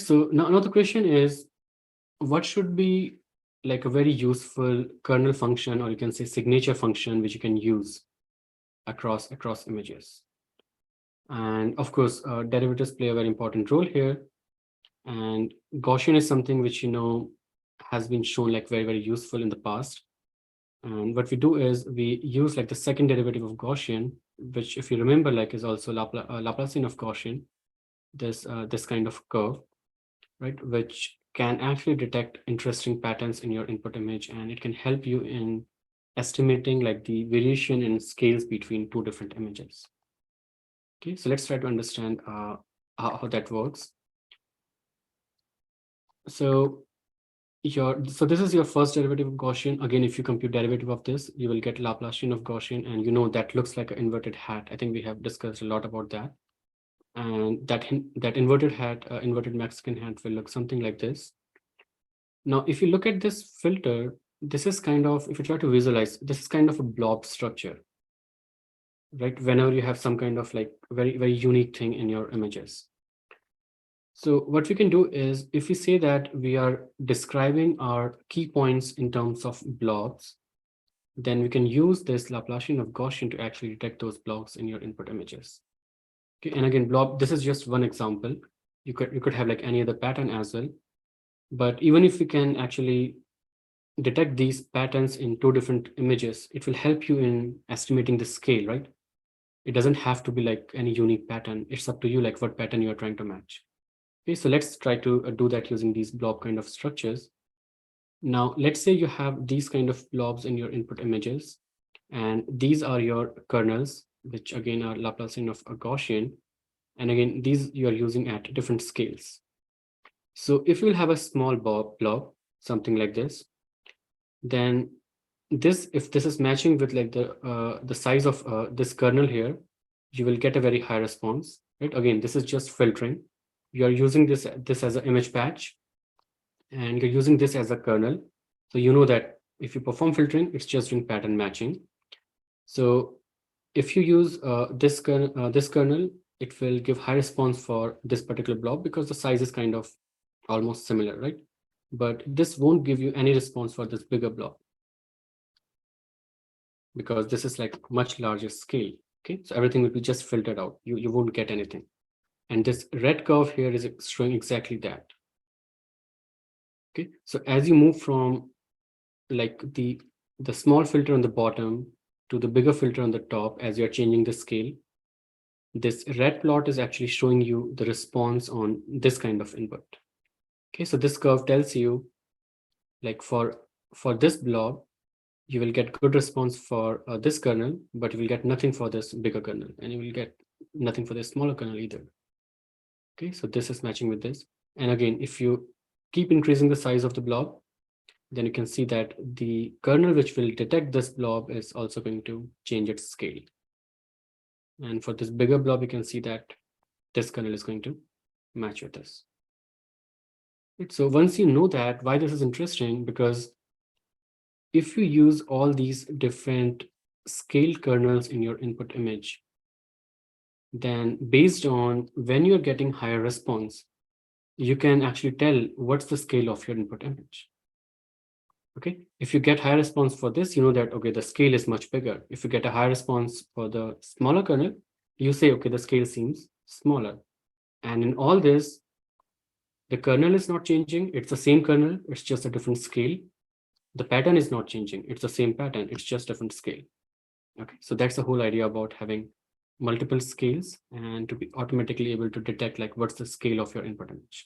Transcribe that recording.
Right. So now the question is, what should be like a very useful kernel function, or you can say signature function, which you can use across images? And of course, derivatives play a very important role here. And Gaussian is something which, has been shown like very, very useful in the past. And what we do is we use like the second derivative of Gaussian, which if you remember, like is also Laplacian of Gaussian, this kind of curve, right, which can actually detect interesting patterns in your input image, and it can help you in estimating like the variation in scales between two different images. Okay, so let's try to understand how that works. So this is your first derivative of Gaussian. Again, if you compute derivative of this, you will get Laplacian of Gaussian, and that looks like an inverted hat. I think we have discussed a lot about that. And that inverted hat, inverted Mexican hat, will look something like this. Now, if you look at this filter, this is kind of, if you try to visualize, this is kind of a blob structure, right? Whenever you have some kind of like very, very unique thing in your images. So what we can do is, if we say that we are describing our key points in terms of blobs, then we can use this Laplacian of Gaussian to actually detect those blobs in your input images. Okay, and again, blob, this is just one example. You could have like any other pattern as well. But even if we can actually detect these patterns in two different images, it will help you in estimating the scale, right? It doesn't have to be like any unique pattern. It's up to you, like what pattern you're trying to match. Okay, so let's try to do that using these blob kind of structures. Now, let's say you have these kind of blobs in your input images, and these are your kernels, which again are Laplacian of a Gaussian. And again, these you are using at different scales. So if you will have a small blob, something like this, then if this is matching with like the size of this kernel here, you will get a very high response, right? Again, this is just filtering. You are using this as an image patch, and you're using this as a kernel. So you know that if you perform filtering, it's just doing pattern matching. So if you use this kernel, it will give high response for this particular blob because the size is kind of almost similar, right? But this won't give you any response for this bigger blob, because this is like much larger scale. Okay, so everything will be just filtered out. You won't get anything. And this red curve here is showing exactly that. Okay, so as you move from like the small filter on the bottom to the bigger filter on the top, as you're changing the scale, this red plot is actually showing you the response on this kind of input. Okay, so this curve tells you like for this blob, you will get good response for this kernel, but you will get nothing for this bigger kernel, and you will get nothing for this smaller kernel either. Okay, so this is matching with this. And again, if you keep increasing the size of the blob, then you can see that the kernel which will detect this blob is also going to change its scale. And for this bigger blob, you can see that this kernel is going to match with this. Right, so once you know that, why this is interesting, because if you use all these different scale kernels in your input image, then based on when you're getting higher response, you can actually tell what's the scale of your input image. Okay, if you get high response for this, you know that, okay, the scale is much bigger. If you get a high response for the smaller kernel, you say, okay, the scale seems smaller. And in all this, the kernel is not changing. It's the same kernel. It's just a different scale. The pattern is not changing. It's the same pattern. It's just different scale. Okay, so that's the whole idea about having multiple scales and to be automatically able to detect like what's the scale of your input image.